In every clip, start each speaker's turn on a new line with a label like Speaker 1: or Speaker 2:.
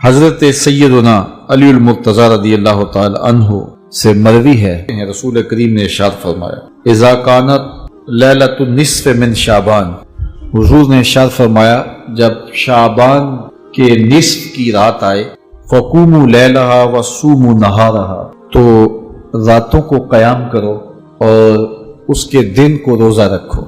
Speaker 1: حضرت سیدنا علی المرتضی رضی اللہ تعالی عنہ سے مروی ہے، رسول کریم نے ارشاد فرمایا اذا کانت لیلۃ النصف من شعبان، حضور نے ارشاد فرمایا جب شعبان کے نصف کی رات آئے فقوموا لیلہا وصوموا نہارہا، تو راتوں کو قیام کرو اور اس کے دن کو روزہ رکھو۔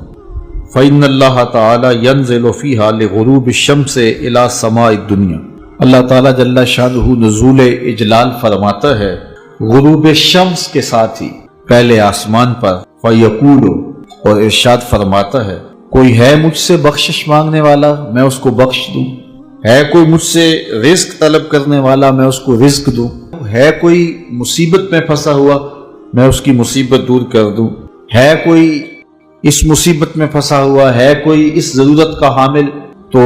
Speaker 1: فإن اللہ تعالی ینزل فیہا لغروب الشمس الی سماء الدنیا، اللہ تعالیٰ جل شانہ نزول اجلال فرماتا ہے غروب شمس کے ساتھ ہی پہلے آسمان پر، فیقول، اور ارشاد فرماتا ہے کوئی ہے مجھ سے بخشش مانگنے والا میں اس کو بخش دوں، ہے کوئی مجھ سے رزق طلب کرنے والا میں اس کو رزق دوں، ہے کوئی مصیبت میں پھنسا ہوا میں اس کی مصیبت دور کر دوں، ہے کوئی اس مصیبت میں پھنسا ہوا ہے کوئی اس ضرورت کا حامل، تو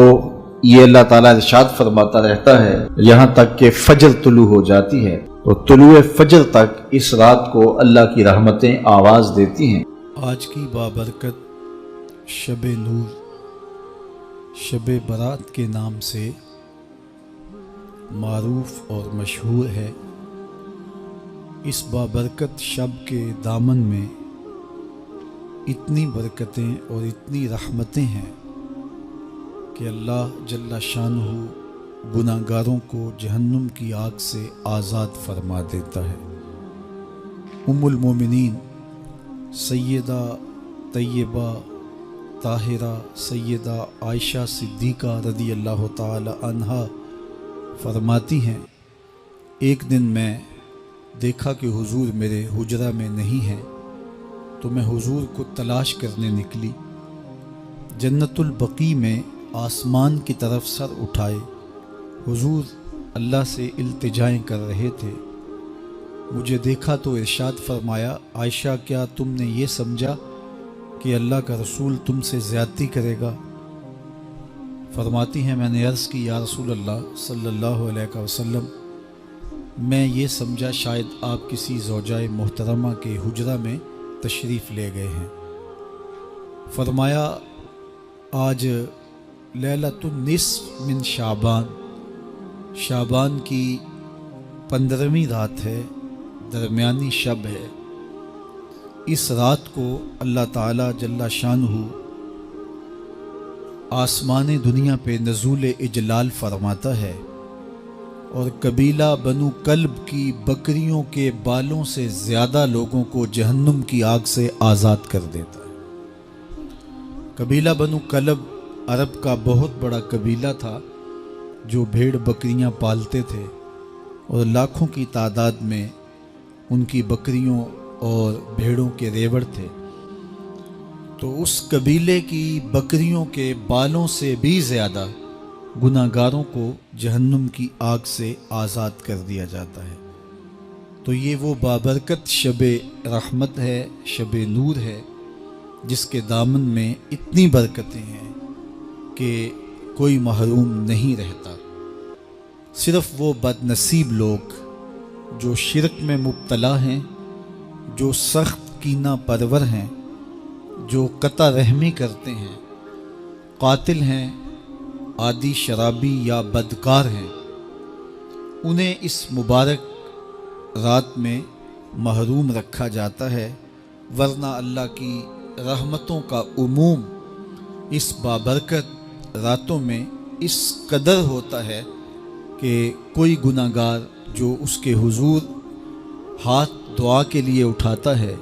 Speaker 1: یہ اللہ تعالیٰ ارشاد فرماتا رہتا ہے یہاں تک کہ فجر طلوع ہو جاتی ہے، تو طلوع فجر تک اس رات کو اللہ کی رحمتیں آواز دیتی ہیں۔
Speaker 2: آج کی بابرکت شب نور، شب برات کے نام سے معروف اور مشہور ہے۔ اس بابرکت شب کے دامن میں اتنی برکتیں اور اتنی رحمتیں ہیں کہ اللہ جل شانہ گناہ گاروں کو جہنم کی آگ سے آزاد فرما دیتا ہے۔ ام المومنین سیدہ طیبہ طاہرہ سیدہ عائشہ صدیقہ رضی اللہ تعالی عنہا فرماتی ہیں ایک دن میں دیکھا کہ حضور میرے حجرہ میں نہیں ہیں، تو میں حضور کو تلاش کرنے نکلی۔ جنت البقیع میں آسمان کی طرف سر اٹھائے حضور اللہ سے التجائیں کر رہے تھے۔ مجھے دیکھا تو ارشاد فرمایا عائشہ کیا تم نے یہ سمجھا کہ اللہ کا رسول تم سے زیادتی کرے گا؟ فرماتی ہیں میں نے عرض کی یا رسول اللہ صلی اللہ علیہ وسلم میں یہ سمجھا شاید آپ کسی زوجہ محترمہ کے حجرہ میں تشریف لے گئے ہیں۔ فرمایا آج لیلۃ النصف من شعبان، شعبان کی 15ویں رات ہے، درمیانی شب ہے۔ اس رات کو اللہ تعالی جل شانہ آسمان دنیا پہ نزول اجلال فرماتا ہے اور قبیلہ بنو کلب کی بکریوں کے بالوں سے زیادہ لوگوں کو جہنم کی آگ سے آزاد کر دیتا ہے۔ قبیلہ بنو کلب عرب کا بہت بڑا قبیلہ تھا جو بھیڑ بکریاں پالتے تھے اور لاکھوں کی تعداد میں ان کی بکریوں اور بھیڑوں کے ریوڑ تھے، تو اس قبیلے کی بکریوں کے بالوں سے بھی زیادہ گناہ گاروں کو جہنم کی آگ سے آزاد کر دیا جاتا ہے۔ تو یہ وہ بابرکت شب رحمت ہے، شب نور ہے، جس کے دامن میں اتنی برکتیں ہیں کہ کوئی محروم نہیں رہتا۔ صرف وہ بد نصیب لوگ جو شرک میں مبتلا ہیں، جو سخت کینہ پرور ہیں، جو قطع رحمی کرتے ہیں، قاتل ہیں، عادی شرابی یا بدکار ہیں، انہیں اس مبارک رات میں محروم رکھا جاتا ہے، ورنہ اللہ کی رحمتوں کا عموم اس بابرکت راتوں میں اس قدر ہوتا ہے کہ کوئی گناہ گار جو اس کے حضور ہاتھ دعا کے لیے اٹھاتا ہے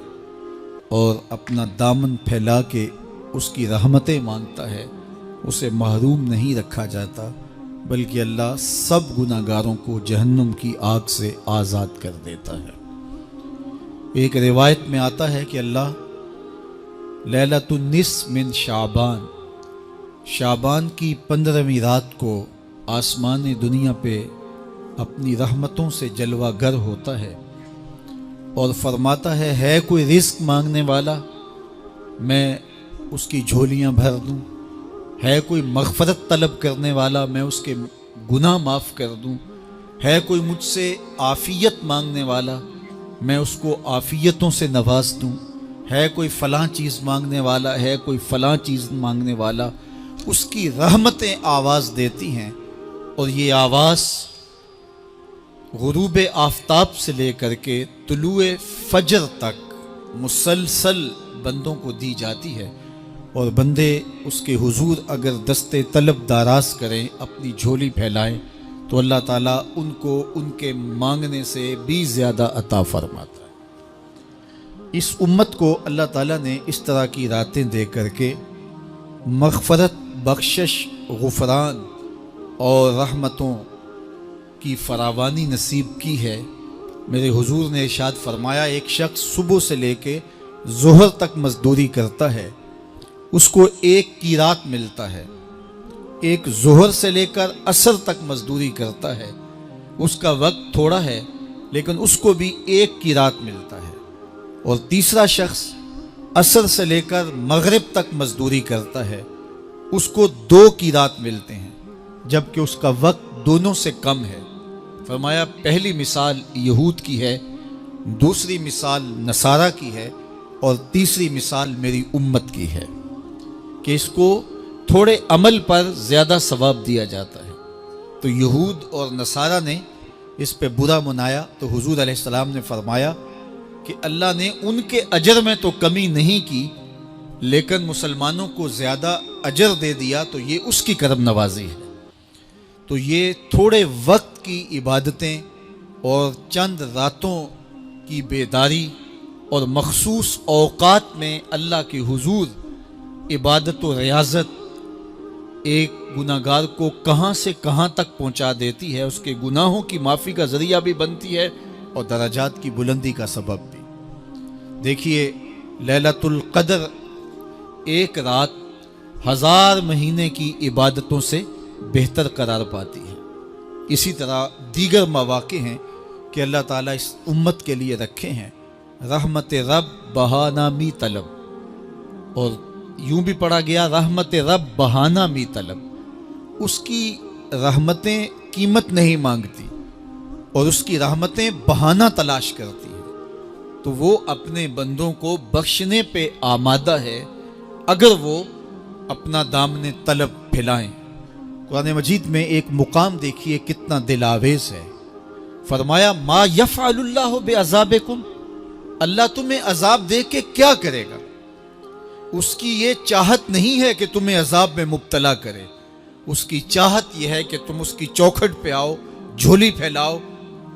Speaker 2: اور اپنا دامن پھیلا کے اس کی رحمتیں مانگتا ہے، اسے محروم نہیں رکھا جاتا، بلکہ اللہ سب گناہ گاروں کو جہنم کی آگ سے آزاد کر دیتا ہے۔ ایک روایت میں آتا ہے کہ اللہ لیلۃ النصف من شعبان، شعبان کی 15ویں رات کو آسمان دنیا پہ اپنی رحمتوں سے جلوہ گر ہوتا ہے اور فرماتا ہے کوئی رزق مانگنے والا میں اس کی جھولیاں بھر دوں، ہے کوئی مغفرت طلب کرنے والا میں اس کے گناہ معاف کر دوں، ہے کوئی مجھ سے عافیت مانگنے والا میں اس کو عافیتوں سے نواز دوں، ہے کوئی فلاں چیز مانگنے والا ہے کوئی فلاں چیز مانگنے والا، اس کی رحمتیں آواز دیتی ہیں اور یہ آواز غروب آفتاب سے لے کر کے طلوع فجر تک مسلسل بندوں کو دی جاتی ہے، اور بندے اس کے حضور اگر دستے طلب دراز کریں، اپنی جھولی پھیلائیں، تو اللہ تعالیٰ ان کو ان کے مانگنے سے بھی زیادہ عطا فرماتا ہے۔ اس امت کو اللہ تعالیٰ نے اس طرح کی راتیں دے کر کے مغفرت، بخشش، غفران اور رحمتوں کی فراوانی نصیب کی ہے۔ میرے حضور نے ارشاد فرمایا، ایک شخص صبح سے لے کے ظہر تک مزدوری کرتا ہے، اس کو ایک کی رات ملتا ہے۔ ایک ظہر سے لے کر عصر تک مزدوری کرتا ہے، اس کا وقت تھوڑا ہے لیکن اس کو بھی ایک کی رات ملتا ہے۔ اور تیسرا شخص عصر سے لے کر مغرب تک مزدوری کرتا ہے، اس کو 2 کی رات ملتے ہیں، جبکہ اس کا وقت دونوں سے کم ہے۔ فرمایا پہلی مثال یہود کی ہے، دوسری مثال نصارہ کی ہے، اور تیسری مثال میری امت کی ہے کہ اس کو تھوڑے عمل پر زیادہ ثواب دیا جاتا ہے۔ تو یہود اور نصارہ نے اس پہ برا منایا، تو حضور علیہ السلام نے فرمایا کہ اللہ نے ان کے اجر میں تو کمی نہیں کی، لیکن مسلمانوں کو زیادہ اجر دے دیا، تو یہ اس کی کرم نوازی ہے۔ تو یہ تھوڑے وقت کی عبادتیں اور چند راتوں کی بیداری اور مخصوص اوقات میں اللہ کے حضور عبادت و ریاضت ایک گناہگار کو کہاں سے کہاں تک پہنچا دیتی ہے، اس کے گناہوں کی معافی کا ذریعہ بھی بنتی ہے اور درجات کی بلندی کا سبب بھی۔ دیکھیے لیلۃ القدر ایک رات 1000 مہینے کی عبادتوں سے بہتر قرار پاتی ہے۔ اسی طرح دیگر مواقع ہیں کہ اللہ تعالیٰ اس امت کے لیے رکھے ہیں، رحمت رب بہانہ می طلب، اور یوں بھی پڑھا گیا رحمت رب بہانہ می طلب۔ اس کی رحمتیں قیمت نہیں مانگتی اور اس کی رحمتیں بہانہ تلاش کرتی ہیں، تو وہ اپنے بندوں کو بخشنے پہ آمادہ ہے اگر وہ اپنا دامن طلب پھیلائیں۔ قرآن مجید میں ایک مقام دیکھیے کتنا دل آویز ہے، فرمایا ما یفعل اللہ بعذابکم، اللہ تمہیں عذاب دے کے کیا کرے گا؟ اس کی یہ چاہت نہیں ہے کہ تمہیں عذاب میں مبتلا کرے، اس کی چاہت یہ ہے کہ تم اس کی چوکھٹ پہ آؤ، جھولی پھیلاؤ،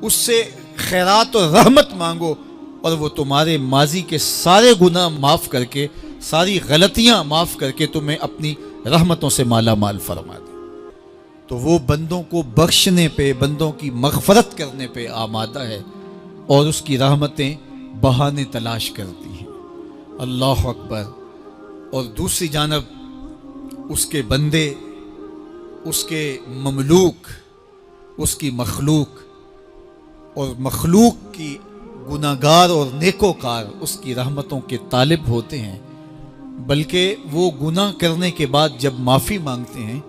Speaker 2: اس سے خیرات اور رحمت مانگو، اور وہ تمہارے ماضی کے سارے گناہ معاف کر کے، ساری غلطیاں معاف کر کے تمہیں اپنی رحمتوں سے مالا مال فرما دے۔ تو وہ بندوں کو بخشنے پہ، بندوں کی مغفرت کرنے پہ آمادہ ہے، اور اس کی رحمتیں بہانے تلاش کرتی ہیں۔ اللہ اکبر۔ اور دوسری جانب اس کے بندے، اس کے مملوک، اس کی مخلوق، اور مخلوق کی گناہگار اور نیکوکار اس کی رحمتوں کے طالب ہوتے ہیں، بلکہ وہ گناہ کرنے کے بعد جب معافی مانگتے ہیں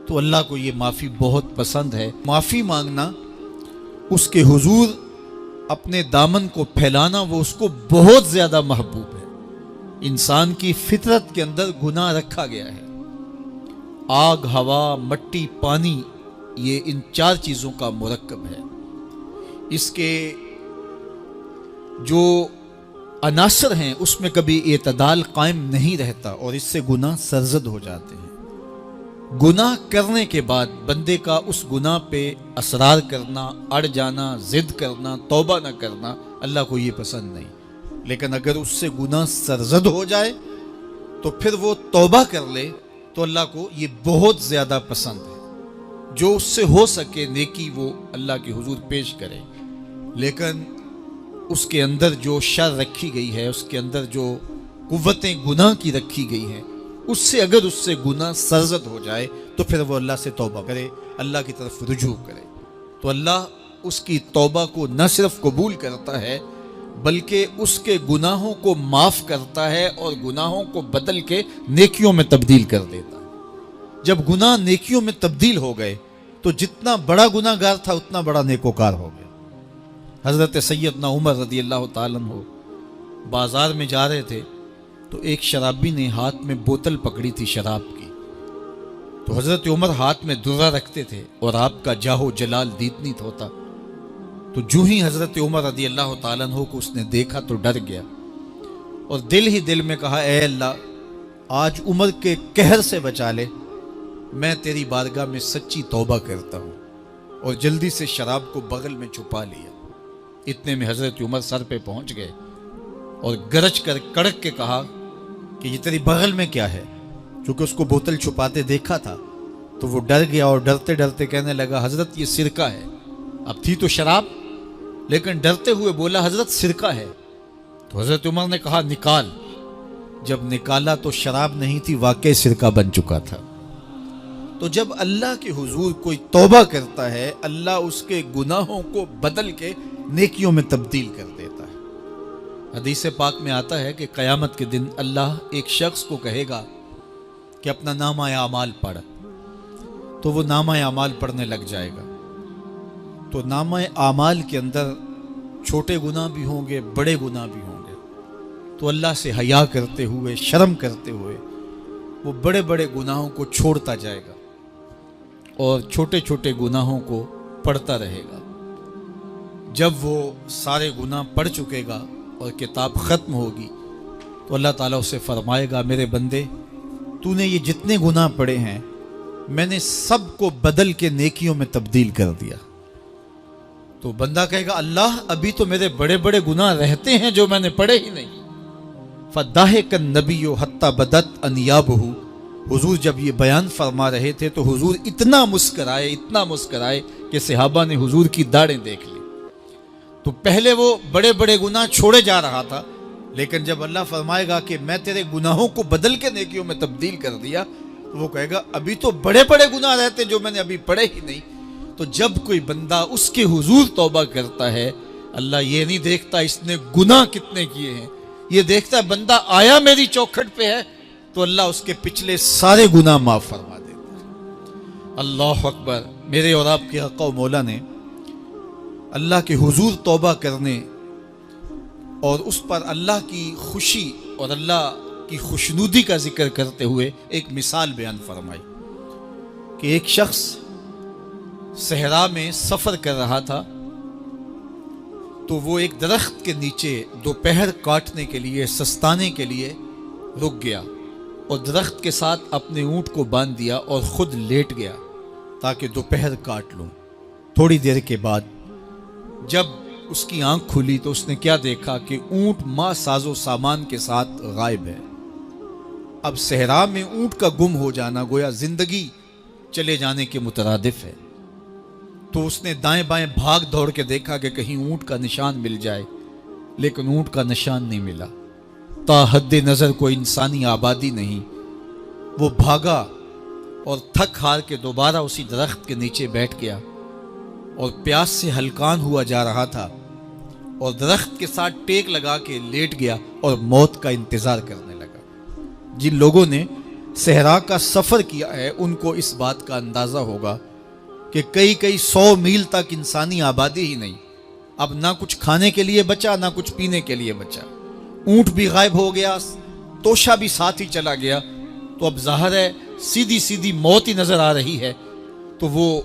Speaker 2: تو اللہ کو یہ معافی بہت پسند ہے۔ معافی مانگنا، اس کے حضور اپنے دامن کو پھیلانا، وہ اس کو بہت زیادہ محبوب ہے۔ انسان کی فطرت کے اندر گناہ رکھا گیا ہے۔ آگ، ہوا، مٹی، پانی، یہ ان 4 چیزوں کا مرکب ہے۔ اس کے جو عناصر ہیں اس میں کبھی اعتدال قائم نہیں رہتا اور اس سے گناہ سرزد ہو جاتے ہیں۔ گناہ کرنے کے بعد بندے کا اس گناہ پہ اصرار کرنا، اڑ جانا، ضد کرنا، توبہ نہ کرنا اللہ کو یہ پسند نہیں، لیکن اگر اس سے گناہ سرزد ہو جائے تو پھر وہ توبہ کر لے تو اللہ کو یہ بہت زیادہ پسند ہے۔ جو اس سے ہو سکے نیکی وہ اللہ کے حضور پیش کرے، لیکن اس کے اندر جو شر رکھی گئی ہے، اس کے اندر جو قوتیں گناہ کی رکھی گئی ہیں، اس سے اگر اس سے گناہ سرزد ہو جائے تو پھر وہ اللہ سے توبہ کرے، اللہ کی طرف رجوع کرے، تو اللہ اس کی توبہ کو نہ صرف قبول کرتا ہے بلکہ اس کے گناہوں کو معاف کرتا ہے اور گناہوں کو بدل کے نیکیوں میں تبدیل کر دیتا ہے۔ جب گناہ نیکیوں میں تبدیل ہو گئے تو جتنا بڑا گناہ گار تھا اتنا بڑا نیکوکار ہو گیا۔ حضرت سیدنا عمر رضی اللہ تعالیٰ عنہ بازار میں جا رہے تھے تو ایک شرابی نے ہاتھ میں بوتل پکڑی تھی شراب کی، تو حضرت عمر ہاتھ میں درہ رکھتے تھے اور آپ کا جاہ و جلال دیدنیت ہوتا، تو جو ہی حضرت عمر رضی اللہ تعالیٰ عنہ کو اس نے دیکھا تو ڈر گیا اور دل ہی دل میں کہا اے اللہ آج عمر کے قہر سے بچا لے، میں تیری بارگاہ میں سچی توبہ کرتا ہوں، اور جلدی سے شراب کو بغل میں چھپا لیا۔ اتنے میں حضرت عمر سر پہ پہنچ گئے اور گرج کر کڑک کے کہا کہ یہ تیری بغل میں کیا ہے؟ چونکہ اس کو بوتل چھپاتے دیکھا تھا تو وہ ڈر گیا اور ڈرتے ڈرتے کہنے لگا حضرت یہ سرکہ ہے۔ اب تھی تو شراب، لیکن ڈرتے ہوئے بولا حضرت سرکہ ہے۔ تو حضرت عمر نے کہا نکال۔ جب نکالا تو شراب نہیں تھی، واقعی سرکہ بن چکا تھا۔ تو جب اللہ کے حضور کوئی توبہ کرتا ہے، اللہ اس کے گناہوں کو بدل کے نیکیوں میں تبدیل کر دیتا ہے۔ حدیث پاک میں آتا ہے کہ قیامت کے دن اللہ ایک شخص کو کہے گا کہ اپنا نامہ اعمال پڑھ، تو وہ نامہ اعمال پڑھنے لگ جائے گا۔ تو نامہ اعمال کے اندر چھوٹے گناہ بھی ہوں گے، بڑے گناہ بھی ہوں گے۔ تو اللہ سے حیا کرتے ہوئے، شرم کرتے ہوئے وہ بڑے بڑے گناہوں کو چھوڑتا جائے گا اور چھوٹے چھوٹے گناہوں کو پڑھتا رہے گا۔ جب وہ سارے گناہ پڑھ چکے گا اور کتاب ختم ہوگی تو اللہ تعالیٰ اسے فرمائے گا میرے بندے تو نے یہ جتنے گناہ پڑھے ہیں میں نے سب کو بدل کے نیکیوں میں تبدیل کر دیا۔ تو بندہ کہے گا اللہ ابھی تو میرے بڑے بڑے گناہ رہتے ہیں جو میں نے پڑھے ہی نہیں۔ فَضَحِكَ النَّبِيُّ حَتَّى بَدَتْ أَنْيَابُهُ، حضور جب یہ بیان فرما رہے تھے تو حضور اتنا مسکرائے کہ صحابہ نے حضور کی داڑھیں دیکھ لی۔ تو پہلے وہ بڑے بڑے گناہ چھوڑے جا رہا تھا، لیکن جب اللہ فرمائے گا کہ میں تیرے گناہوں کو بدل کے نیکیوں میں تبدیل کر دیا، تو وہ کہے گا ابھی تو بڑے بڑے گناہ رہتے جو میں نے ابھی پڑھے ہی نہیں۔ تو جب کوئی بندہ اس کے حضور توبہ کرتا ہے، اللہ یہ نہیں دیکھتا اس نے گناہ کتنے کیے ہیں، یہ دیکھتا ہے بندہ آیا میری چوکھٹ پہ ہے تو اللہ اس کے پچھلے سارے گناہ معاف فرما دیتا ہے۔ اللہ اکبر۔ میرے اور آپ کے آقا و مولا نے اللہ کے حضور توبہ کرنے اور اس پر اللہ کی خوشی اور اللہ کی خوشنودی کا ذکر کرتے ہوئے ایک مثال بیان فرمائی کہ ایک شخص صحرا میں سفر کر رہا تھا، تو وہ ایک درخت کے نیچے دوپہر کاٹنے کے لیے، سستانے کے لیے رک گیا اور درخت کے ساتھ اپنے اونٹ کو باندھ دیا اور خود لیٹ گیا تاکہ دوپہر کاٹ لوں۔ تھوڑی دیر کے بعد جب اس کی آنکھ کھلی تو اس نے کیا دیکھا کہ اونٹ ماں ساز و سامان کے ساتھ غائب ہے۔ اب صحرا میں اونٹ کا گم ہو جانا گویا زندگی چلے جانے کے مترادف ہے۔ تو اس نے دائیں بائیں بھاگ دوڑ کے دیکھا کہ کہیں اونٹ کا نشان مل جائے، لیکن اونٹ کا نشان نہیں ملا۔ تا حد نظر کوئی انسانی آبادی نہیں۔ وہ بھاگا اور تھک ہار کے دوبارہ اسی درخت کے نیچے بیٹھ گیا اور پیاس سے ہلکان ہوا جا رہا تھا اور درخت کے ساتھ ٹیک لگا کے لیٹ گیا اور موت کا انتظار کرنے لگا۔ جن لوگوں نے صحرا کا سفر کیا ہے ان کو اس بات کا اندازہ ہوگا کہ کئی 100 میل تک انسانی آبادی ہی نہیں، اب نہ کچھ کھانے کے لیے بچا نہ کچھ پینے کے لیے بچا، اونٹ بھی غائب ہو گیا، توشا بھی ساتھ ہی چلا گیا، تو اب ظاہر ہے سیدھی موت ہی نظر آ رہی ہے۔ تو وہ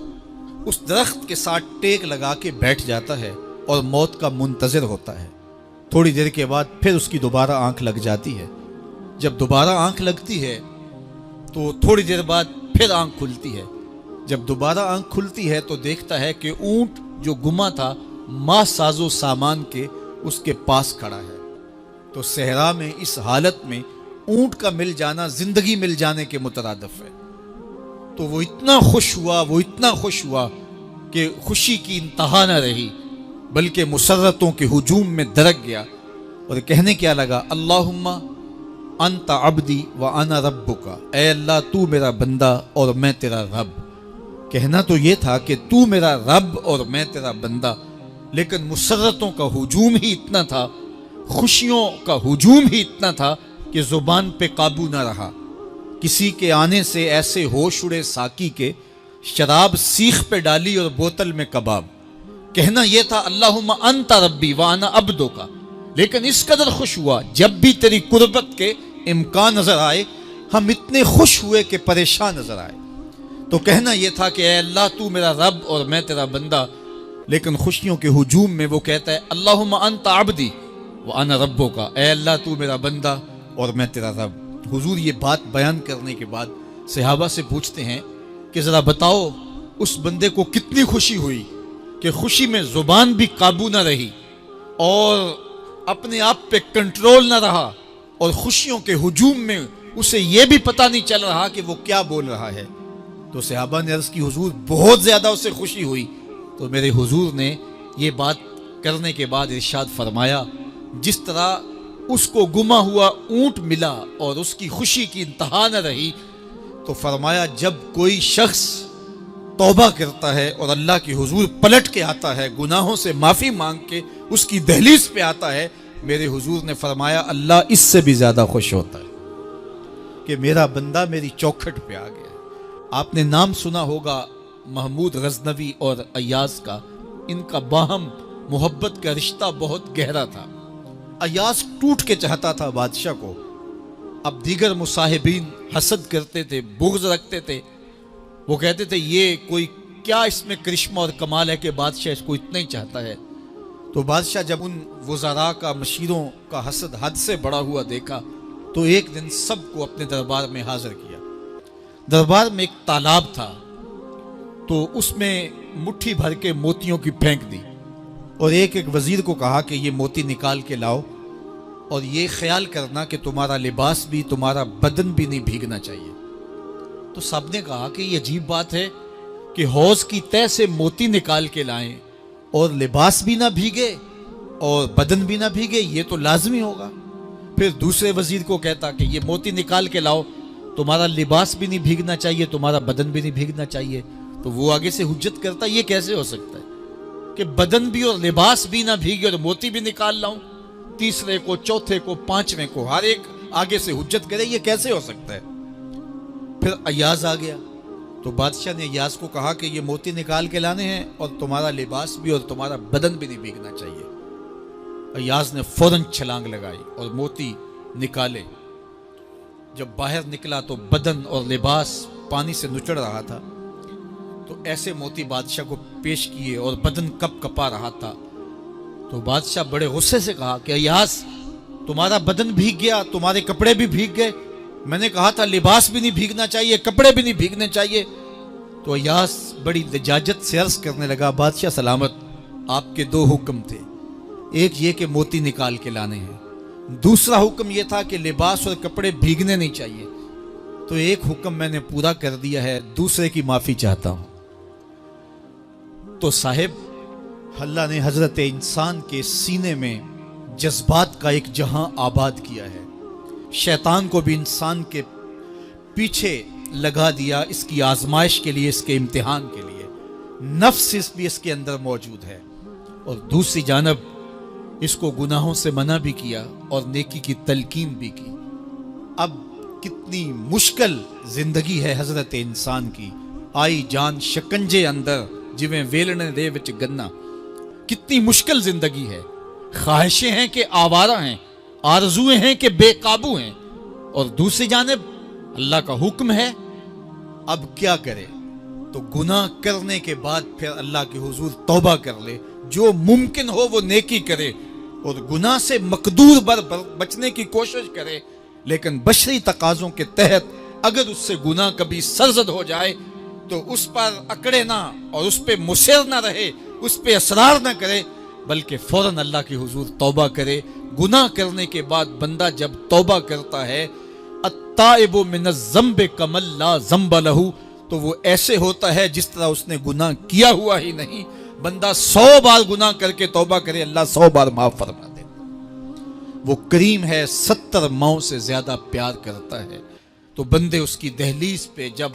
Speaker 2: اس درخت کے ساتھ ٹیک لگا کے بیٹھ جاتا ہے اور موت کا منتظر ہوتا ہے۔ تھوڑی دیر کے بعد پھر اس کی دوبارہ آنکھ لگ جاتی ہے۔ جب دوبارہ آنکھ لگتی ہے تو تھوڑی دیر بعد پھر آنکھ کھلتی ہے۔ جب دوبارہ آنکھ کھلتی ہے تو دیکھتا ہے کہ اونٹ جو گما تھا ماں ساز و سامان کے اس کے پاس کھڑا ہے۔ تو صحرا میں اس حالت میں اونٹ کا مل جانا زندگی مل جانے کے مترادف ہے۔ تو وہ اتنا خوش ہوا کہ خوشی کی انتہا نہ رہی، بلکہ مسرتوں کے ہجوم میں درک گیا اور کہنے کیا لگا اللہم انت عبدی وانا ربک، اے اللہ تو میرا بندہ اور میں تیرا رب۔ کہنا تو یہ تھا کہ تو میرا رب اور میں تیرا بندہ، لیکن مسرتوں کا ہجوم ہی اتنا تھا، خوشیوں کا ہجوم ہی اتنا تھا کہ زبان پہ قابو نہ رہا۔ کسی کے آنے سے ایسے ہوش اڑے ساقی کے، شراب سیخ پہ ڈالی اور بوتل میں کباب۔ کہنا یہ تھا اللہم انت ربی وانا عبدک، لیکن اس قدر خوش ہوا جب بھی تیری قربت کے امکان نظر آئے ہم اتنے خوش ہوئے کہ پریشان نظر آئے۔ تو کہنا یہ تھا کہ اے اللہ تو میرا رب اور میں تیرا بندہ، لیکن خوشیوں کے ہجوم میں وہ کہتا ہے اللہم انت عبدی وانا ربک، اے اللہ تو میرا بندہ اور میں تیرا رب۔ حضور یہ بات بیان کرنے کے بعد صحابہ سے پوچھتے ہیں کہ ذرا بتاؤ اس بندے کو کتنی خوشی ہوئی کہ خوشی میں زبان بھی قابو نہ رہی اور اپنے آپ پہ کنٹرول نہ رہا، اور خوشیوں کے ہجوم میں اسے یہ بھی پتہ نہیں چل رہا کہ وہ کیا بول رہا ہے۔ تو صحابہ نے عرض کی حضور بہت زیادہ اسے خوشی ہوئی۔ تو میرے حضور نے یہ بات کرنے کے بعد ارشاد فرمایا جس طرح اس کو گما ہوا اونٹ ملا اور اس کی خوشی کی انتہا نہ رہی، تو فرمایا جب کوئی شخص توبہ کرتا ہے اور اللہ کے حضور پلٹ کے آتا ہے، گناہوں سے معافی مانگ کے اس کی دہلیز پہ آتا ہے، میرے حضور نے فرمایا اللہ اس سے بھی زیادہ خوش ہوتا ہے کہ میرا بندہ میری چوکھٹ پہ آ گیا۔ آپ نے نام سنا ہوگا محمود غزنوی اور ایاز کا، ان کا باہم محبت کا رشتہ بہت گہرا تھا۔ ایاز ٹوٹ کے چاہتا تھا بادشاہ کو، اب دیگر مصاحبین حسد کرتے تھے، بغض رکھتے تھے، وہ کہتے تھے یہ کوئی کیا اس میں کرشمہ اور کمال ہے کہ بادشاہ اس کو اتنا ہی چاہتا ہے۔ تو بادشاہ جب ان وزراء کا مشیروں کا حسد حد سے بڑا ہوا دیکھا تو ایک دن سب کو اپنے دربار میں حاضر کیا۔ دربار میں ایک تالاب تھا، تو اس میں مٹھی بھر کے موتیوں کی پھینک دی اور ایک ایک وزیر کو کہا کہ یہ موتی نکال کے لاؤ اور یہ خیال کرنا کہ تمہارا لباس بھی تمہارا بدن بھی نہیں بھیگنا چاہیے۔ تو سب نے کہا کہ یہ عجیب بات ہے کہ حوض کی تہہ سے موتی نکال کے لائیں اور لباس بھی نہ بھیگے اور بدن بھی نہ بھیگے، یہ تو لازمی ہوگا۔ پھر دوسرے وزیر کو کہتا کہ یہ موتی نکال کے لاؤ، تمہارا لباس بھی نہیں بھیگنا چاہیے، تمہارا بدن بھی نہیں بھیگنا چاہیے۔ تو وہ آگے سے حجت کرتا یہ کیسے ہو سکتا ہے کہ بدن بھی اور لباس بھی نہ بھیگے اور موتی بھی نکال لاؤں؟ تیسرے کو، چوتھے کو، پانچویں کو، ہر ایک آگے سے حجت کرے یہ کیسے ہو سکتا ہے؟ پھر ایاز آ گیا تو بادشاہ نے ایاز کو کہا کہ یہ موتی نکال کے لانے ہیں اور تمہارا لباس بھی اور تمہارا بدن بھی نہیں بھیگنا چاہیے۔ ایاز نے فوراً چھلانگ لگائی اور موتی نکالے۔ جب باہر نکلا تو بدن اور لباس پانی سے نچڑ رہا تھا، تو ایسے موتی بادشاہ کو پیش کیے اور بدن کپ کپا رہا تھا۔ تو بادشاہ بڑے غصے سے کہا کہ ایاز تمہارا بدن بھیگ گیا، تمہارے کپڑے بھی بھیگ گئے، میں نے کہا تھا لباس بھی نہیں بھیگنا چاہیے، کپڑے بھی نہیں بھیگنے چاہیے۔ تو ایاز بڑی لجاجت سے عرض کرنے لگا بادشاہ سلامت، آپ کے دو حکم تھے، ایک یہ کہ موتی نکال کے لانے ہیں، دوسرا حکم یہ تھا کہ لباس اور کپڑے بھیگنے نہیں چاہیے۔ تو ایک حکم میں نے پورا کر دیا ہے، دوسرے کی معافی چاہتا ہوں۔ تو صاحب اللہ نے حضرت انسان کے سینے میں جذبات کا ایک جہاں آباد کیا ہے، شیطان کو بھی انسان کے پیچھے لگا دیا اس کی آزمائش کے لیے، اس کے امتحان کے لیے۔ نفس بھی اس کے اندر موجود ہے، اور دوسری جانب اس کو گناہوں سے منع بھی کیا اور نیکی کی تلقین بھی کی۔ اب کتنی مشکل زندگی ہے حضرت انسان کی، آئی جان شکنجے اندر جویں ویلنے دے وچ گنا، کتنی مشکل زندگی ہے۔ خواہشیں ہیں کہ آوارہ ہیں، آرزویں ہیں کہ بے قابو ہیں، اور دوسری جانب اللہ کا حکم ہے۔ اب کیا کرے؟ تو گناہ کرنے کے بعد پھر اللہ کے حضور توبہ کر لے، جو ممکن ہو وہ نیکی کرے اور گناہ سے مقدور بچنے کی کوشش کرے، لیکن بشری تقاضوں کے تحت اگر اس سے گناہ کبھی سرزد ہو جائے تو اس پر اکڑے نہ اور اس پہ مصر نہ رہے، اس پہ اصرار نہ کرے، بلکہ فوراً اللہ کے حضور توبہ کرے۔ گناہ کرنے کے بعد بندہ جب توبہ کرتا ہے، التائب من الذنب کمن لا ذنب لہ، تو وہ ایسے ہوتا ہے جس طرح اس نے گناہ کیا ہوا ہی نہیں۔ بندہ 100 بار گناہ کر کے توبہ کرے، اللہ 100 بار معاف فرما دے۔ وہ کریم ہے، 70 ماؤں سے زیادہ پیار کرتا ہے۔ تو بندے اس کی دہلیز پہ جب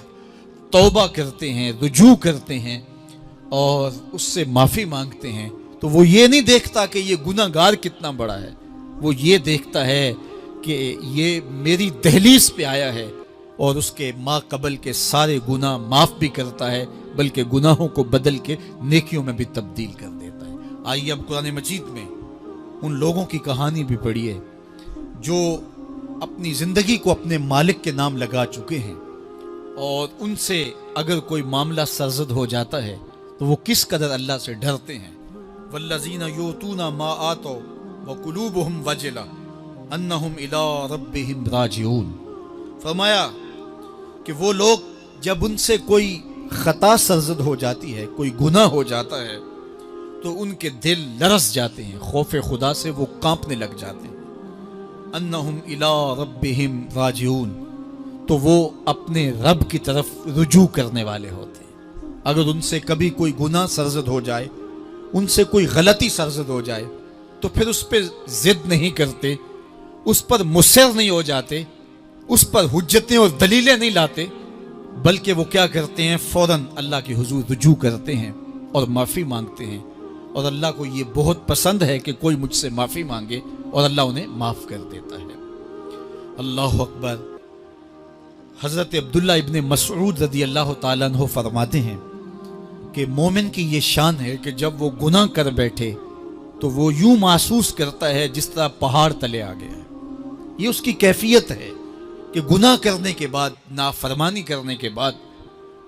Speaker 2: توبہ کرتے ہیں، رجوع کرتے ہیں اور اس سے معافی مانگتے ہیں، تو وہ یہ نہیں دیکھتا کہ یہ گناہ گار کتنا بڑا ہے، وہ یہ دیکھتا ہے کہ یہ میری دہلیز پہ آیا ہے اور اس کے ما قبل کے سارے گناہ معاف بھی کرتا ہے، بلکہ گناہوں کو بدل کے نیکیوں میں بھی تبدیل کر دیتا ہے۔ آئیے اب قرآن مجید میں ان لوگوں کی کہانی بھی پڑھیے جو اپنی زندگی کو اپنے مالک کے نام لگا چکے ہیں، اور ان سے اگر کوئی معاملہ سرزد ہو جاتا ہے تو وہ کس قدر اللہ سے ڈرتے ہیں. والذین یؤتون ما آتوا وقلوبہم وجلہ انہم الی ربہم راجعون. فرمایا کہ وہ لوگ جب ان سے کوئی خطا سرزد ہو جاتی ہے، کوئی گناہ ہو جاتا ہے، تو ان کے دل لرز جاتے ہیں، خوف خدا سے وہ کانپنے لگ جاتے ہیں. انہم الی ربہم راجعون، تو وہ اپنے رب کی طرف رجوع کرنے والے ہوتے ہیں. اگر ان سے کبھی کوئی گناہ سرزد ہو جائے، ان سے کوئی غلطی سرزد ہو جائے، تو پھر اس پہ ضد نہیں کرتے، اس پر مصر نہیں ہو جاتے، اس پر حجتیں اور دلیلیں نہیں لاتے، بلکہ وہ کیا کرتے ہیں، فوراً اللہ کے حضور رجوع کرتے ہیں اور معافی مانگتے ہیں. اور اللہ کو یہ بہت پسند ہے کہ کوئی مجھ سے معافی مانگے، اور اللہ انہیں معاف کر دیتا ہے. اللہ اکبر. حضرت عبداللہ ابن مسعود رضی اللہ تعالیٰ عنہ فرماتے ہیں کہ مومن کی یہ شان ہے کہ جب وہ گناہ کر بیٹھے تو وہ یوں محسوس کرتا ہے جس طرح پہاڑ تلے آ گیا ہے. یہ اس کی کیفیت ہے کہ گناہ کرنے کے بعد، نافرمانی کرنے کے بعد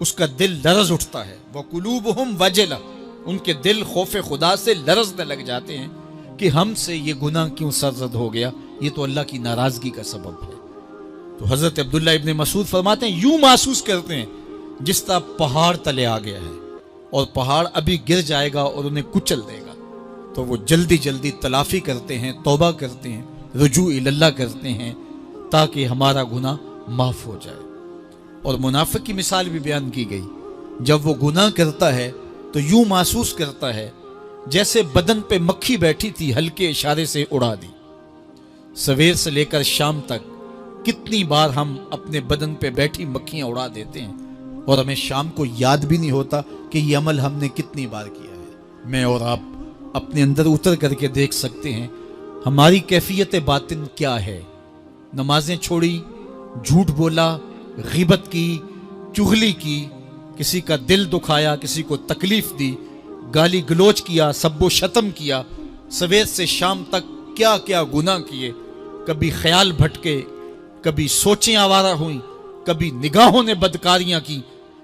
Speaker 2: اس کا دل لرز اٹھتا ہے. وَقُلُوبُهُمْ وَجِلَةٌ، ان کے دل خوف خدا سے لرزنے لگ جاتے ہیں کہ ہم سے یہ گناہ کیوں سرزد ہو گیا، یہ تو اللہ کی ناراضگی کا سبب ہے. تو حضرت عبداللہ ابن مسعود فرماتے ہیں یوں محسوس کرتے ہیں جس طرح پہاڑ تلے آ گیا ہے، اور پہاڑ ابھی گر جائے گا اور انہیں کچل دے گا. تو وہ جلدی جلدی تلافی کرتے ہیں، توبہ کرتے ہیں، رجوع اللہ کرتے ہیں تاکہ ہمارا گناہ معاف ہو جائے. اور منافق کی مثال بھی بیان کی گئی. جب وہ گناہ کرتا ہے تو یوں محسوس کرتا ہے جیسے بدن پہ مکھی بیٹھی تھی، ہلکے اشارے سے اڑا دی. سویر سے لے کر شام تک کتنی بار ہم اپنے بدن پہ بیٹھی مکھیاں اڑا دیتے ہیں اور ہمیں شام کو یاد بھی نہیں ہوتا کہ یہ عمل ہم نے کتنی بار کیا ہے. میں اور آپ اپنے اندر اتر کر کے دیکھ سکتے ہیں ہماری کیفیت باطن کیا ہے. نمازیں چھوڑی، جھوٹ بولا، غیبت کی، چغلی کی، کسی کا دل دکھایا، کسی کو تکلیف دی، گالی گلوچ کیا، سب و شتم کیا، سویر سے شام تک کیا کیا گناہ کیے. کبھی خیال بھٹکے، کبھی سوچیں آوارہ ہوئیں، کبھی نگاہوں نے بدکاریاں کی،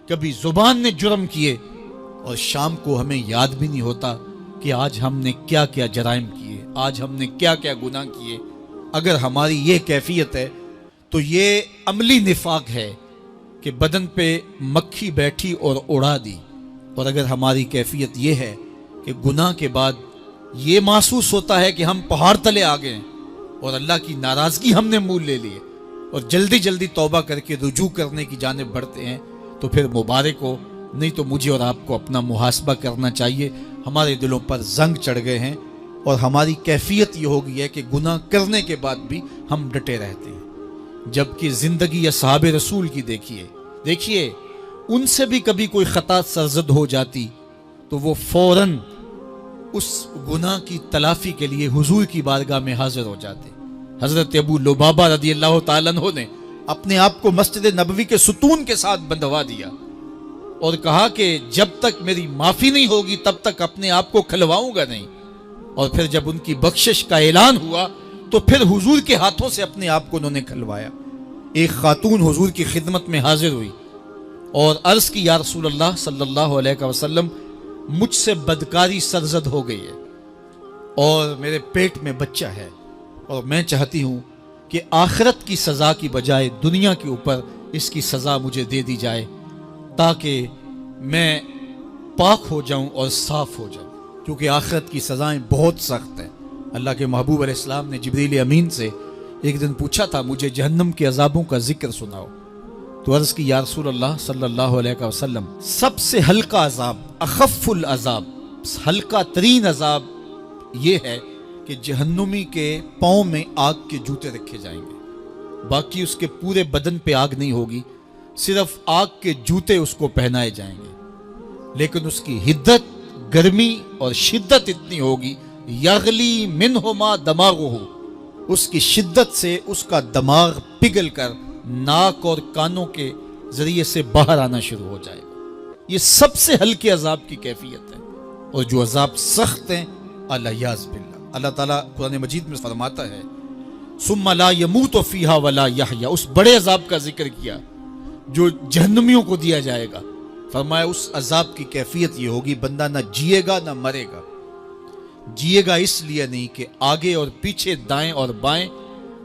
Speaker 2: کبھی زبان نے جرم کیے، اور شام کو ہمیں یاد بھی نہیں ہوتا کہ آج ہم نے کیا کیا جرائم کیے، آج ہم نے کیا کیا گناہ کیے. اگر ہماری یہ کیفیت ہے تو یہ عملی نفاق ہے کہ بدن پہ مکھی بیٹھی اور اڑا دی. اور اگر ہماری کیفیت یہ ہے کہ گناہ کے بعد یہ محسوس ہوتا ہے کہ ہم پہاڑ تلے آ گئے اور اللہ کی ناراضگی ہم نے مول لے لی اور جلدی جلدی توبہ کر کے رجوع کرنے کی جانب بڑھتے ہیں، تو پھر مبارک ہو. نہیں تو مجھے اور آپ کو اپنا محاسبہ کرنا چاہیے. ہمارے دلوں پر زنگ چڑھ گئے ہیں اور ہماری کیفیت یہ ہو گئی ہے کہ گناہ کرنے کے بعد بھی ہم ڈٹے رہتے ہیں. جبکہ زندگی اصحاب رسول کی دیکھیے ان سے بھی کبھی کوئی خطا سرزد ہو جاتی تو وہ فوراً اس گناہ کی تلافی کے لیے حضور کی بارگاہ میں حاضر ہو جاتے. حضرت ابو لبابہ رضی اللہ تعالیٰ عنہ نے اپنے آپ کو مسجد نبوی کے ستون کے ساتھ بندھوا دیا اور کہا کہ جب تک میری معافی نہیں ہوگی تب تک اپنے آپ کو کھلواؤں گا نہیں. اور پھر جب ان کی بخشش کا اعلان ہوا تو پھر حضور کے ہاتھوں سے اپنے آپ کو انہوں نے کھلوایا. ایک خاتون حضور کی خدمت میں حاضر ہوئی اور عرض کی یا رسول اللہ صلی اللہ علیہ وسلم، مجھ سے بدکاری سرزد ہو گئی ہے اور میرے پیٹ میں بچہ ہے، اور میں چاہتی ہوں کہ آخرت کی سزا کی بجائے دنیا کے اوپر اس کی سزا مجھے دے دی جائے تاکہ میں پاک ہو جاؤں اور صاف ہو جاؤں، کیونکہ آخرت کی سزائیں بہت سخت ہیں. اللہ کے محبوب علیہ السلام نے جبریل امین سے ایک دن پوچھا تھا مجھے جہنم کے عذابوں کا ذکر سناؤ، تو عرض کی یا رسول اللہ صلی اللہ علیہ وسلم، سب سے ہلکا عذاب، اخف العذاب، ہلکا ترین عذاب یہ ہے کہ جہنمی کے پاؤں میں آگ کے جوتے رکھے جائیں گے. باقی اس کے پورے بدن پہ آگ نہیں ہوگی، صرف آگ کے جوتے اس کو پہنائے جائیں گے، لیکن اس کی حدت، گرمی اور شدت اتنی ہوگی، یغلی منہما دماغہ، اس کی شدت سے اس کا دماغ پگھل کر ناک اور کانوں کے ذریعے سے باہر آنا شروع ہو جائے گا. یہ سب سے ہلکے عذاب کی کیفیت ہے. اور جو عذاب سخت ہیں الیاذ باللہ، اللہ تعالیٰ قرآن مجید میں فرماتا ہے ثم لا يموت فیہا ولا یحیا، اس بڑے عذاب کا ذکر کیا جو جہنمیوں کو دیا جائے گا فرمایا اس عذاب کی کیفیت یہ ہوگی بندہ نہ جیے گا نہ مرے گا. جیے گا اس لیے نہیں کہ آگے اور پیچھے دائیں اور بائیں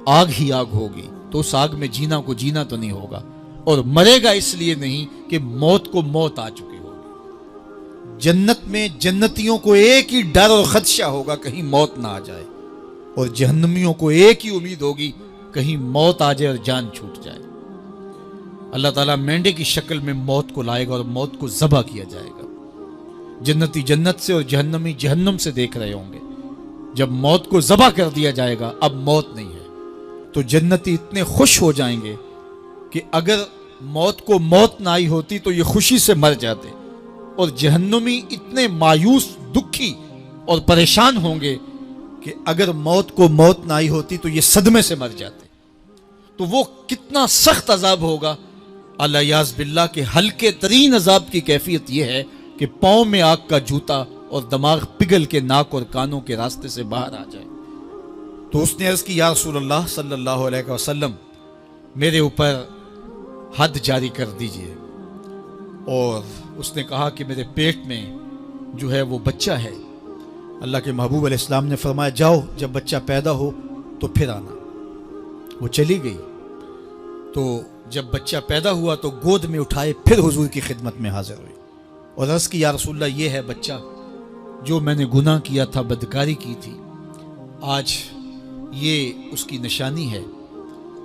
Speaker 2: آگ ہی آگ ہوگی، تو اس آگ میں جینا کو جینا تو نہیں ہوگا. اور مرے گا اس لیے نہیں کہ موت کو موت آ چکی ہوگی. جنت میں جنتیوں کو ایک ہی ڈر اور خدشہ ہوگا کہیں موت نہ آ جائے، اور جہنمیوں کو ایک ہی امید ہوگی کہیں موت آ جائے اور جان چھوٹ جائے. اللہ تعالیٰ مینڈے کی شکل میں موت کو لائے گا اور موت کو ذبح کیا جائے گا. جنتی جنت سے اور جہنمی جہنم سے دیکھ رہے ہوں گے. جب موت کو ذبح کر دیا جائے گا اب موت نہیں ہے، تو جنتی اتنے خوش ہو جائیں گے کہ اگر موت کو موت نہ آئی ہوتی تو یہ خوشی سے مر جاتے، اور جہنمی اتنے مایوس دکھی اور پریشان ہوں گے کہ اگر موت کو موت نہ آئی ہوتی تو یہ صدمے سے مر جاتے. تو وہ کتنا سخت عذاب ہوگا اللہ یاز باللہ کے ہلکے ترین عذاب کی کیفیت یہ ہے کہ پاؤں میں آگ کا جوتا اور دماغ پگھل کے ناک اور کانوں کے راستے سے باہر آ جائے. تو اس نے عرض کی یا رسول اللہ صلی اللہ علیہ وسلم میرے اوپر حد جاری کر دیجئے. اور اس نے کہا کہ میرے پیٹ میں جو ہے وہ بچہ ہے. اللہ کے محبوب علیہ السلام نے فرمایا جاؤ جب بچہ پیدا ہو تو پھر آنا. وہ چلی گئی. تو جب بچہ پیدا ہوا تو گود میں اٹھائے پھر حضور کی خدمت میں حاضر ہوئی اور عرض کی یا رسول اللہ یہ ہے بچہ جو میں نے گناہ کیا تھا، بدکاری کی تھی، آج یہ اس کی نشانی ہے.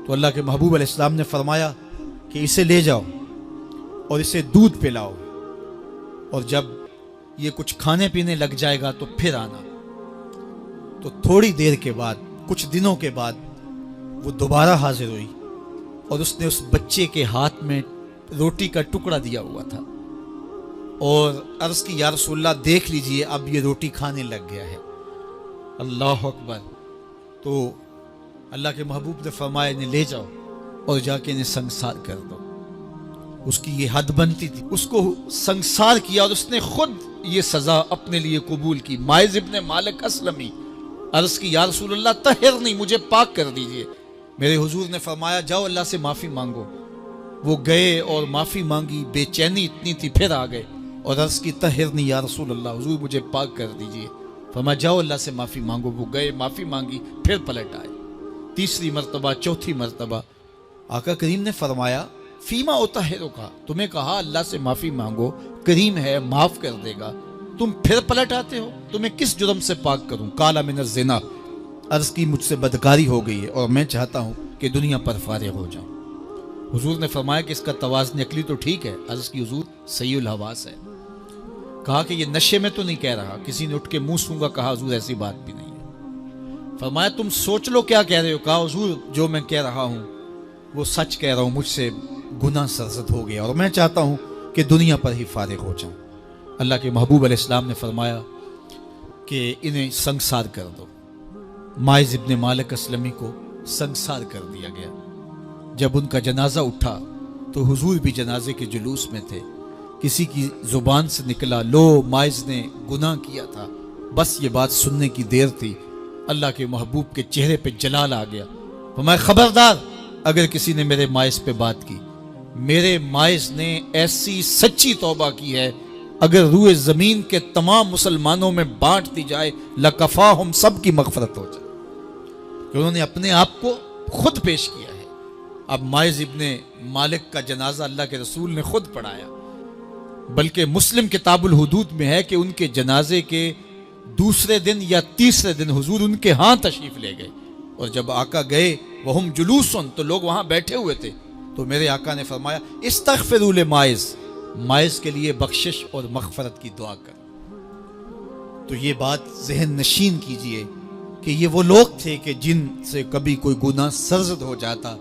Speaker 2: تو اللہ کے محبوب علیہ السلام نے فرمایا کہ اسے لے جاؤ اور اسے دودھ پلاؤ، اور جب یہ کچھ کھانے پینے لگ جائے گا تو پھر آنا. تو تھوڑی دیر کے بعد، کچھ دنوں کے بعد وہ دوبارہ حاضر ہوئی اور اس نے اس بچے کے ہاتھ میں روٹی کا ٹکڑا دیا ہوا تھا اور عرض کی یا رسول اللہ دیکھ لیجئے اب یہ روٹی کھانے لگ گیا ہے. اللہ اکبر. تو اللہ کے محبوب نے فرمایا انہیں لے جاؤ اور جا کے انہیں سنگسار کر دو. اس کی یہ حد بنتی تھی، اس کو سنگسار کیا اور اس نے خود یہ سزا اپنے لیے قبول کی. مائز ابن مالک اسلمی عرض کی یا رسول اللہ طہرنی، مجھے پاک کر دیجئے. میرے حضور نے فرمایا جاؤ اللہ سے معافی مانگو. وہ گئے اور معافی مانگی. بے چینی اتنی تھی، پھر آ گئے اور عرض کی طہرنی یا رسول اللہ، حضور مجھے پاک کر دیجئے. فرمایا جاؤ اللہ سے معافی مانگو. وہ گئے، معافی مانگی، پھر پلٹ آئے. تیسری مرتبہ، چوتھی مرتبہ. آقا کریم نے فرمایا فیما اطہرک، تمہیں کہا اللہ سے معافی مانگو، کریم ہے معاف کر دے گا، تم پھر پلٹ آتے ہو، تمہیں کس جرم سے پاک کروں؟ قال من الزنا، عرض کی مجھ سے بدکاری ہو گئی ہے اور میں چاہتا ہوں کہ دنیا پر فارغ ہو جاؤں. حضور نے فرمایا کہ اس کا توازن عقلی تو ٹھیک ہے. عرض کی حضور صحیح الحواس ہے. کہا کہ یہ نشے میں تو نہیں کہہ رہا. کسی نے اٹھ کے منہ سونگا. کہا حضور ایسی بات بھی نہیں ہے. فرمایا تم سوچ لو کیا کہہ رہے ہو. کہا حضور جو میں کہہ رہا ہوں وہ سچ کہہ رہا ہوں، مجھ سے گناہ سرزد ہو گیا اور میں چاہتا ہوں کہ دنیا پر ہی فارغ ہو جاؤں. اللہ کے محبوب علیہ السلام نے فرمایا کہ انہیں سنگسار کر دو. مائز ابن مالک اسلمی کو سنگسار کر دیا گیا. جب ان کا جنازہ اٹھا تو حضور بھی جنازے کے جلوس میں تھے. کسی کی زبان سے نکلا لو مائز نے گناہ کیا تھا. بس یہ بات سننے کی دیر تھی، اللہ کے محبوب کے چہرے پہ جلال آ گیا. فرمایا خبردار اگر کسی نے میرے مائز پہ بات کی. میرے مائز نے ایسی سچی توبہ کی ہے اگر روئے زمین کے تمام مسلمانوں میں بانٹ دی جائے لکفاہم، سب کی مغفرت ہو جائے. کہ انہوں نے اپنے آپ کو خود پیش کیا ہے. اب مائز ابن مالک کا جنازہ اللہ کے رسول نے خود پڑھایا، بلکہ مسلم کتاب الحدود میں ہے کہ ان کے جنازے کے دوسرے دن یا تیسرے دن حضور ان کے ہاں تشریف لے گئے. اور جب آقا گئے وہم جلوسن، تو لوگ وہاں بیٹھے ہوئے تھے. تو میرے آقا نے فرمایا استغفروا لمائز، مائز کے لیے بخشش اور مغفرت کی دعا کر. تو یہ بات ذہن نشین کیجئے کہ یہ وہ لوگ تھے کہ جن سے کبھی کوئی گناہ سرزد ہو جاتا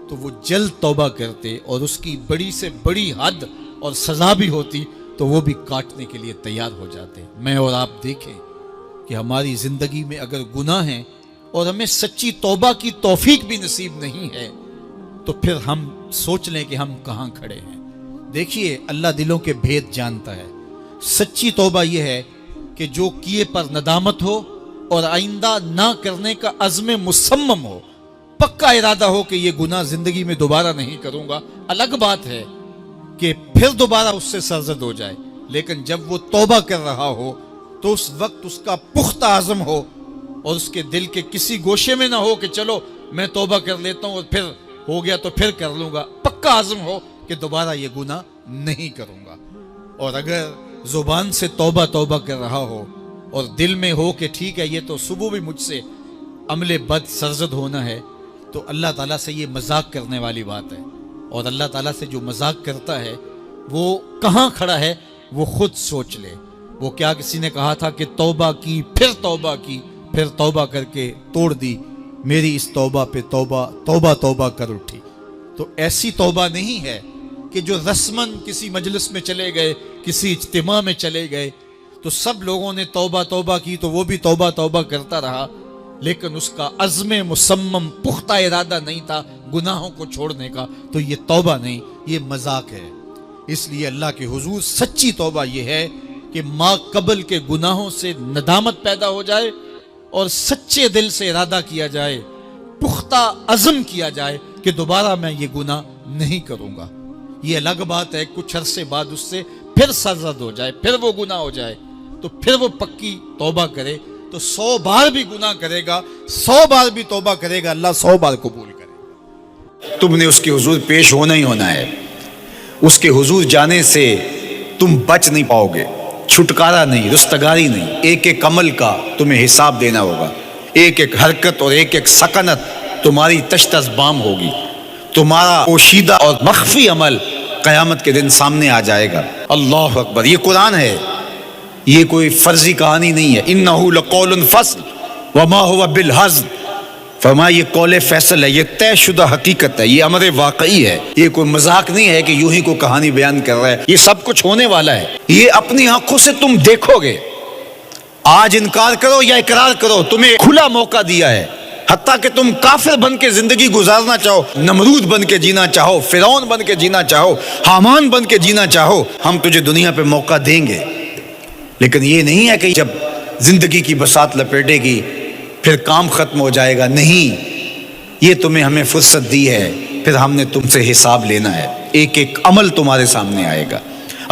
Speaker 2: تو وہ جلد توبہ کرتے، اور اس کی بڑی سے بڑی حد اور سزا بھی ہوتی تو وہ بھی کاٹنے کے لیے تیار ہو جاتے. میں اور آپ دیکھیں کہ ہماری زندگی میں اگر گناہ ہیں اور ہمیں سچی توبہ کی توفیق بھی نصیب نہیں ہے تو پھر ہم سوچ لیں کہ ہم کہاں کھڑے ہیں. دیکھیے اللہ دلوں کے بھید جانتا ہے. سچی توبہ یہ ہے کہ جو کیے پر ندامت ہو اور آئندہ نہ کرنے کا عزم مصمم ہو، پکا ارادہ ہو کہ یہ گناہ زندگی میں دوبارہ نہیں کروں گا. الگ بات ہے کہ پھر دوبارہ اس سے سرزد ہو جائے، لیکن جب وہ توبہ کر رہا ہو تو اس وقت اس کا پختہ عزم ہو اور اس کے دل کے کسی گوشے میں نہ ہو کہ چلو میں توبہ کر لیتا ہوں اور پھر ہو گیا تو پھر کر لوں گا، پکا عزم ہو کہ دوبارہ یہ گناہ نہیں کروں گا۔ اور اگر زبان سے توبہ توبہ کر رہا ہو اور دل میں ہو کہ ٹھیک ہے یہ تو صبح بھی مجھ سے عمل بد سرزد ہونا ہے، تو اللہ تعالیٰ سے یہ مذاق کرنے والی بات ہے، اور اللہ تعالیٰ سے جو مذاق کرتا ہے وہ کہاں کھڑا ہے وہ خود سوچ لے۔ وہ کیا کسی نے کہا تھا کہ توبہ کی پھر توبہ کی پھر توبہ کر کے توڑ دی، میری اس توبہ پہ توبہ توبہ توبہ کر اٹھی۔ تو ایسی توبہ نہیں ہے کہ جو رسماً کسی مجلس میں چلے گئے، کسی اجتماع میں چلے گئے تو سب لوگوں نے توبہ توبہ کی تو وہ بھی توبہ توبہ کرتا رہا، لیکن اس کا عزم مصمم پختہ ارادہ نہیں تھا گناہوں کو چھوڑنے کا، تو یہ توبہ نہیں، یہ مذاق ہے۔ اس لیے اللہ کے حضور سچی توبہ یہ ہے کہ ما قبل کے گناہوں سے ندامت پیدا ہو جائے اور سچے دل سے ارادہ کیا جائے، پختہ عزم کیا جائے کہ دوبارہ میں یہ گناہ نہیں کروں گا۔ یہ الگ بات ہے کچھ عرصے بعد اس سے پھر سرزد ہو جائے، پھر وہ گناہ ہو جائے تو پھر وہ پکی توبہ کرے، تو 100 بار بھی گناہ کرے گا، 100 بار بھی توبہ کرے گا، اللہ 100 بار قبول کرے گا۔
Speaker 3: تم نے اس کے حضور پیش ہونا ہی ہونا ہے، اس کے حضور جانے سے تم بچ نہیں پاؤ گے، چھٹکارا نہیں، رستگاری نہیں۔ ایک ایک عمل کا تمہیں حساب دینا ہوگا، ایک ایک حرکت اور ایک ایک سکنت تمہاری تشت بام ہوگی، تمہارا پوشیدہ اور مخفی عمل قیامت کے دن سامنے آ جائے گا۔ اللہ اکبر، یہ قرآن ہے، یہ کوئی فرضی کہانی نہیں ہے۔ انہ لقول فصل وما هو بالہزل، فرمایا یہ قول فیصل ہے، یہ طے شدہ حقیقت ہے، یہ امر واقعی ہے، یہ کوئی مذاق نہیں ہے کہ یوں ہی کو کہانی بیان کر رہا ہے، یہ سب کچھ ہونے والا ہے، یہ اپنی آنکھوں سے تم دیکھو گے۔ آج انکار کرو یا اقرار کرو، تمہیں کھلا موقع دیا ہے، حتیٰ کہ تم کافر بن کے زندگی گزارنا چاہو، نمرود بن کے جینا چاہو، فرعون بن کے جینا چاہو، حامان بن کے جینا چاہو، ہم تجھے دنیا پہ موقع دیں گے۔ لیکن یہ نہیں ہے کہ جب زندگی کی بساط لپیٹے گی پھر کام ختم ہو جائے گا، نہیں، یہ تمہیں ہمیں فرصت دی ہے، پھر ہم نے تم سے حساب لینا ہے، ایک ایک عمل تمہارے سامنے آئے گا۔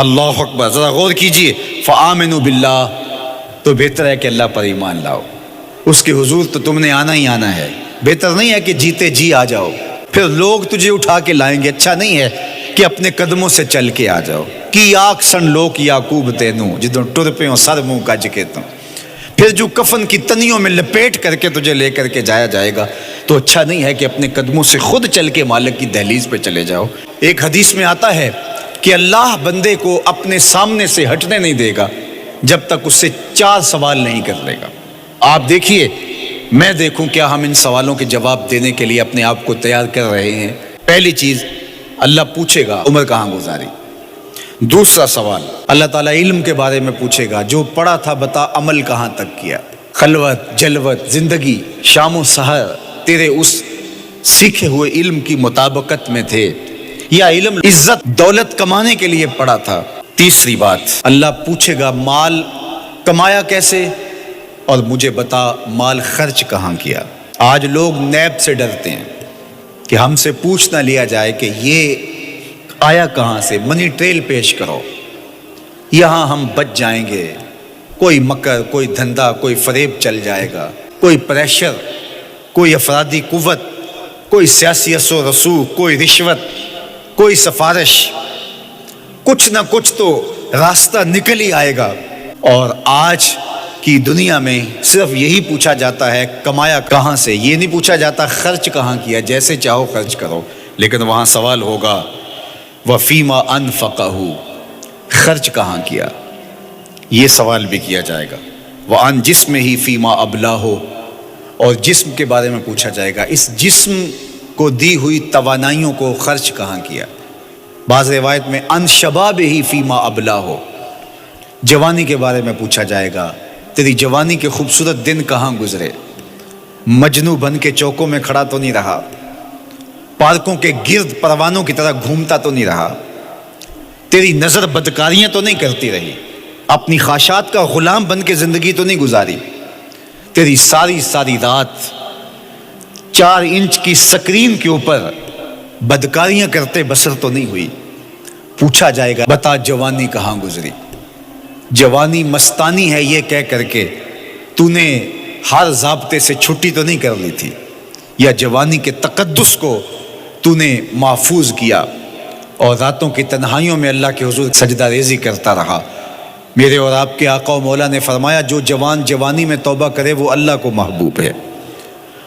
Speaker 3: اللہ اکبر، ذرا غور کیجئے، فآمنوا باللہ، تو بہتر ہے کہ اللہ پر ایمان لاؤ، اس کے حضور تو تم نے آنا ہی آنا ہے، بہتر نہیں ہے کہ جیتے جی آ جاؤ، پھر لوگ تجھے اٹھا کے لائیں گے، اچھا نہیں ہے کہ اپنے قدموں سے چل کے آ جاؤ۔ کی آگ سن لوک یعقوب تینوں جدوں ٹر پیوں سر منہ کج کے توں، پھر جو کفن کی تنیوں میں لپیٹ کر کے تجھے لے کر کے جایا جائے گا، تو اچھا نہیں ہے کہ اپنے قدموں سے خود چل کے مالک کی دہلیز پہ چلے جاؤ۔ ایک حدیث میں آتا ہے کہ اللہ بندے کو اپنے سامنے سے ہٹنے نہیں دے گا جب تک اس سے 4 سوال نہیں کر لے گا۔ آپ دیکھیے، میں دیکھوں کیا ہم ان سوالوں کے جواب دینے کے لیے اپنے آپ کو تیار کر رہے ہیں۔ پہلی چیز، اللہ پوچھے گا عمر کہاں گزاری۔ دوسرا سوال، اللہ تعالیٰ علم کے بارے میں پوچھے گا، جو پڑھا تھا بتا عمل کہاں تک کیا، خلوت جلوت زندگی شام و سحر تیرے اس سیکھے ہوئے علم کی مطابقت میں تھے یا علم عزت دولت کمانے کے لیے پڑھا تھا۔ تیسری بات، اللہ پوچھے گا مال کمایا کیسے، اور مجھے بتا مال خرچ کہاں کیا۔ آج لوگ نیب سے ڈرتے ہیں کہ ہم سے پوچھ نہ لیا جائے کہ یہ آیا کہاں سے، منی ٹریل پیش کرو، یہاں ہم بچ جائیں گے۔ کوئی مکر، کوئی دھندا، کوئی فریب چل جائے گا، کوئی پریشر، کوئی افرادی قوت، کوئی سیاسی اثر و رسوخ، کوئی رشوت، کوئی سفارش، کچھ نہ کچھ تو راستہ نکل ہی آئے گا۔ اور آج کی دنیا میں صرف یہی پوچھا جاتا ہے کمایا کہاں سے، یہ نہیں پوچھا جاتا خرچ کہاں کیا، جیسے چاہو خرچ کرو، لیکن وہاں سوال ہوگا وَفِيمَا أَنفَقَهُ، خرچ کہاں کیا، یہ سوال بھی کیا جائے گا۔ وَعَنْ جِسْمِهِ فِيمَا أَبْلَاهُ، اور جسم کے بارے میں پوچھا جائے گا، اس جسم کو دی ہوئی توانائیوں کو خرچ کہاں کیا۔ بعض روایت میں عَنْ شَبَابِهِ فِيمَا أَبْلَاهُ، جوانی کے بارے میں پوچھا جائے گا، تیری جوانی کے خوبصورت دن کہاں گزرے، مجنو بن کے چوکوں میں کھڑا تو نہیں رہا، پارکوں کے گرد پروانوں کی طرح گھومتا تو نہیں رہا، تیری نظر بدکاریاں تو نہیں کرتی رہی، اپنی خواہشات کا غلام بن کے زندگی تو نہیں گزاری، تیری ساری ساری رات 4 انچ کی سکرین کے اوپر بدکاریاں کرتے بسر تو نہیں ہوئی، پوچھا جائے گا بتا جوانی کہاں گزری؟ جوانی مستانی ہے یہ کہہ کر کے تو نے ہر ضابطے سے چھٹی تو نہیں کر لی تھی، یا جوانی کے تقدس کو تو نے محفوظ کیا اور راتوں کی تنہائیوں میں اللہ کے حضور سجدہ ریزی کرتا رہا؟ میرے اور آپ کے آقا و مولا نے فرمایا جو جوان جوانی میں توبہ کرے وہ اللہ کو محبوب ہے۔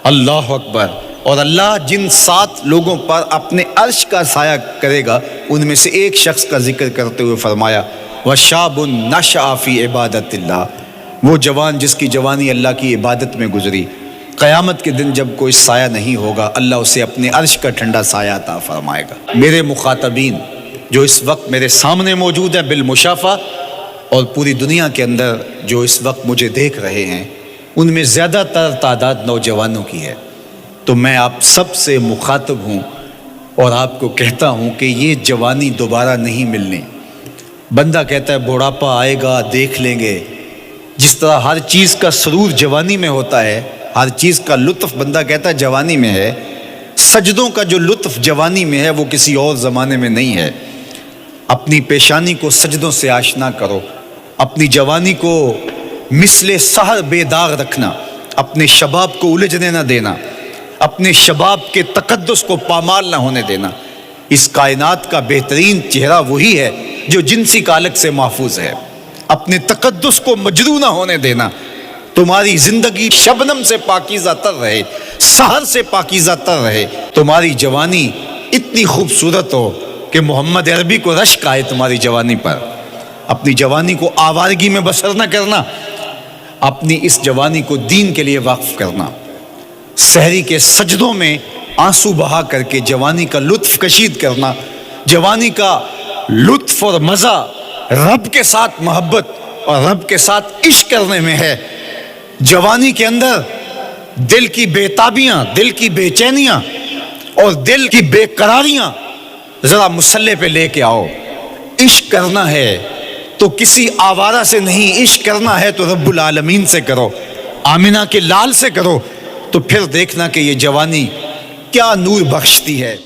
Speaker 3: اللہ اکبر۔ اور اللہ جن 7 لوگوں پر اپنے عرش کا سایہ کرے گا ان میں سے ایک شخص کا ذکر کرتے ہوئے فرمایا وَشَابٌ نَشَأَ فِي عِبَادَةِ اللَّهِ، وہ جوان جس کی جوانی اللہ کی عبادت میں گزری، قیامت کے دن جب کوئی سایہ نہیں ہوگا اللہ اسے اپنے عرش کا ٹھنڈا سایہ عطا فرمائے گا۔ میرے مخاطبین جو اس وقت میرے سامنے موجود ہیں بالمشافہ، اور پوری دنیا کے اندر جو اس وقت مجھے دیکھ رہے ہیں، ان میں زیادہ تر تعداد نوجوانوں کی ہے، تو میں آپ سب سے مخاطب ہوں اور آپ کو کہتا ہوں کہ یہ جوانی دوبارہ نہیں ملنی۔ بندہ کہتا ہے بڑھاپا آئے گا دیکھ لیں گے، جس طرح ہر چیز کا سرور جوانی میں ہوتا ہے، ہر چیز کا لطف بندہ کہتا ہے جوانی میں ہے، سجدوں کا جو لطف جوانی میں ہے وہ کسی اور زمانے میں نہیں ہے۔ اپنی پیشانی کو سجدوں سے آشنا کرو، اپنی جوانی کو مثل سحر بے داغ رکھنا، اپنے شباب کو الجھنے نہ دینا، اپنے شباب کے تقدس کو پامال نہ ہونے دینا۔ اس کائنات کا بہترین چہرہ وہی ہے جو جنسی کالک سے محفوظ ہے۔ اپنے تقدس کو مجروح نہ ہونے دینا۔ تمہاری زندگی شبنم سے پاکیزہ تر رہے، سحر سے پاکیزہ تر رہے، تمہاری جوانی اتنی خوبصورت ہو کہ محمد عربی کو رشک آئے تمہاری جوانی پر۔ اپنی جوانی کو آوارگی میں بسر نہ کرنا، اپنی اس جوانی کو دین کے لیے وقف کرنا، سحری کے سجدوں میں آنسو بہا کر کے جوانی کا لطف کشید کرنا۔ جوانی کا لطف اور مزہ رب کے ساتھ محبت اور رب کے ساتھ عشق کرنے میں ہے۔ جوانی کے اندر دل کی بے تابیاں، دل کی بے چینیاں اور دل کی بے قراریاں ذرا مسلح پہ لے کے آؤ۔ عشق کرنا ہے تو کسی آوارہ سے نہیں، عشق کرنا ہے تو رب العالمین سے کرو، آمنہ کے لال سے کرو، تو پھر دیکھنا کہ یہ جوانی کیا نور بخشتی ہے۔